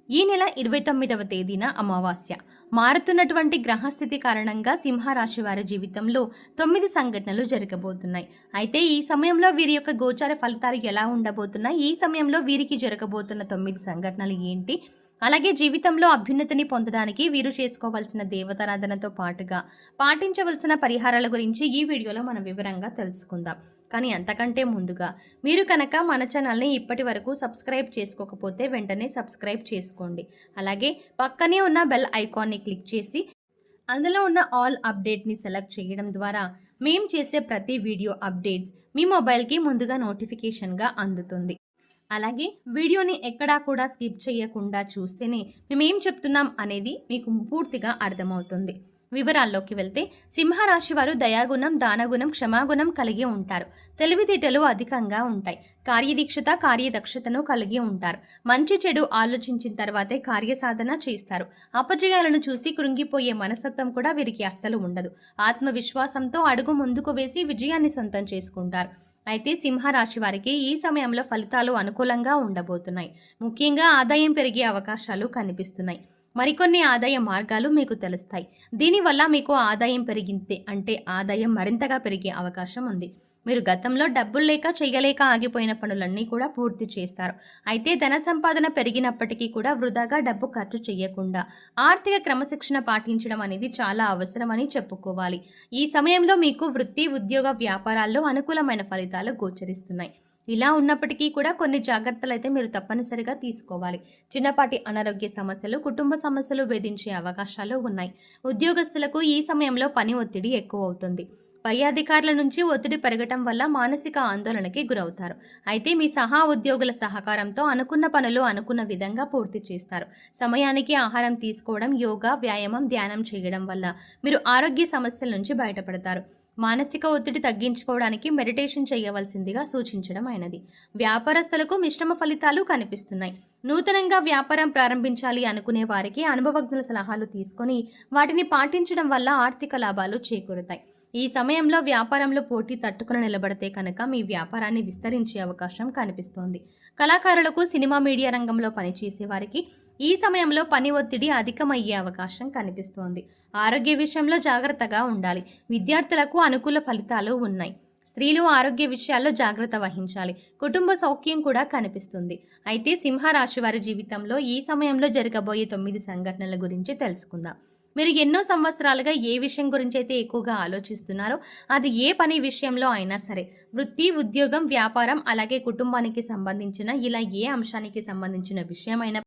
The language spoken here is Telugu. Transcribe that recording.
ఈ నెల 29వ తేదీన అమావాస్య. మారుతున్నటువంటి గ్రహస్థితి కారణంగా సింహరాశి వారి జీవితంలో 9 సంఘటనలు జరగబోతున్నాయి. అయితే ఈ సమయంలో వీరి యొక్క గోచార ఫలితాలు ఎలా ఉండబోతున్నాయి? ఈ సమయంలో వీరికి జరగబోతున్న 9 సంఘటనలు ఏంటి? అలాగే జీవితంలో అభ్యున్నతిని పొందడానికి వీరు చేసుకోవాల్సిన దేవతారాధనతో పాటుగా పాటించవలసిన పరిహారాల గురించి ఈ వీడియోలో మనం వివరంగా తెలుసుకుందాం. కానీ అంతకంటే ముందుగా మీరు కనుక మన ఛానల్ని ఇప్పటి వరకు సబ్స్క్రైబ్ చేసుకోకపోతే వెంటనే సబ్స్క్రైబ్ చేసుకోండి. అలాగే పక్కనే ఉన్న బెల్ ఐకాన్ని క్లిక్ చేసి అందులో ఉన్న ఆల్ అప్డేట్ని సెలెక్ట్ చేయడం ద్వారా మేం చేసే ప్రతి వీడియో అప్డేట్స్ మీ మొబైల్కి ముందుగా నోటిఫికేషన్గా అందుతుంది. అలాగే వీడియోని ఎక్కడా కూడా స్కిప్ చేయకుండా చూస్తేనే మేమేం చెప్తున్నాం అనేది మీకు పూర్తిగా అర్థమవుతుంది. వివరాల్లోకి వెళ్తే సింహరాశి వారు దయాగుణం, దానగుణం, క్షమాగుణం కలిగి ఉంటారు. తెలివితేటలు అధికంగా ఉంటాయి. కార్యదీక్షత, కార్యదక్షతను కలిగి ఉంటారు. మంచి చెడు ఆలోచించిన తర్వాతే కార్యసాధన చేస్తారు. అపజయాలను చూసి కృంగిపోయే మనస్తత్వం కూడా వీరికి అస్సలు ఉండదు. ఆత్మవిశ్వాసంతో అడుగు ముందుకు వేసి విజయాన్ని సొంతం చేసుకుంటారు. అయితే సింహరాశి వారికి ఈ సమయంలో ఫలితాలు అనుకూలంగా ఉండబోతున్నాయి. ముఖ్యంగా ఆదాయం పెరిగే అవకాశాలు కనిపిస్తున్నాయి. మరికొన్ని ఆదాయ మార్గాలు మీకు తెలుస్తాయి. దీనివల్ల మీకు ఆదాయం పెరిగితే అంటే ఆదాయం మరింతగా పెరిగే అవకాశం ఉంది. మీరు గతంలో డబ్బులు లేక చేయలేక ఆగిపోయిన పనులన్నీ కూడా పూర్తి చేస్తారు. అయితే ధన సంపాదన పెరిగినప్పటికీ కూడా వృధాగా డబ్బు ఖర్చు చేయకుండా ఆర్థిక క్రమశిక్షణ పాటించడం అనేది చాలా అవసరమని చెప్పుకోవాలి. ఈ సమయంలో మీకు వృత్తి, ఉద్యోగ, వ్యాపారాల్లో అనుకూలమైన ఫలితాలు గోచరిస్తున్నాయి. ఇలా ఉన్నప్పటికీ కూడా కొన్ని జాగ్రత్తలు అయితే మీరు తప్పనిసరిగా తీసుకోవాలి. చిన్నపాటి అనారోగ్య సమస్యలు, కుటుంబ సమస్యలు వేధించే అవకాశాలు ఉన్నాయి. ఉద్యోగస్తులకు ఈ సమయంలో పని ఒత్తిడి ఎక్కువ అవుతుంది. పై అధికారుల నుంచి ఒత్తిడి పెరగటం వల్ల మానసిక ఆందోళనకి గురవుతారు. అయితే మీ సహా ఉద్యోగుల సహకారంతో అనుకున్న పనులు అనుకున్న విధంగా పూర్తి చేస్తారు. సమయానికి ఆహారం తీసుకోవడం, యోగా, వ్యాయామం, ధ్యానం చేయడం వల్ల మీరు ఆరోగ్య సమస్యల నుంచి బయటపడతారు. మానసిక ఒత్తిడి తగ్గించుకోవడానికి మెడిటేషన్ చేయవలసిందిగా సూచించడం అయినది. వ్యాపారస్తులకు మిశ్రమ ఫలితాలు కనిపిస్తున్నాయి. నూతనంగా వ్యాపారం ప్రారంభించాలి అనుకునే వారికి అనుభవజ్ఞుల సలహాలు తీసుకొని వాటిని పాటించడం వల్ల ఆర్థిక లాభాలు చేకూరుతాయి. ఈ సమయంలో వ్యాపారంలో పోటీ తట్టుకుని నిలబడితే కనుక మీ వ్యాపారాన్ని విస్తరించే అవకాశం కనిపిస్తోంది. కళాకారులకు, సినిమా మీడియా రంగంలో పనిచేసే వారికి ఈ సమయంలో పని ఒత్తిడి అధికమయ్యే అవకాశం కనిపిస్తోంది. ఆరోగ్య విషయంలో జాగ్రత్తగా ఉండాలి. విద్యార్థులకు అనుకూల ఫలితాలు ఉన్నాయి. స్త్రీలు ఆరోగ్య విషయాల్లో జాగ్రత్త వహించాలి. కుటుంబ సౌఖ్యం కూడా కనిపిస్తుంది. అయితే సింహరాశి వారి జీవితంలో ఈ సమయంలో జరగబోయే 9 సంఘటనల గురించి తెలుసుకుందాం. మీరు ఎన్నో సంవత్సరాలుగా ఏ విషయం గురించి అయితే ఎక్కువగా ఆలోచిస్తున్నారో, అది ఏ పని విషయంలో అయినా సరే, వృత్తి, ఉద్యోగం, వ్యాపారం, అలాగే కుటుంబానికి సంబంధించిన ఇలా ఏ అంశానికి సంబంధించిన విషయమైనా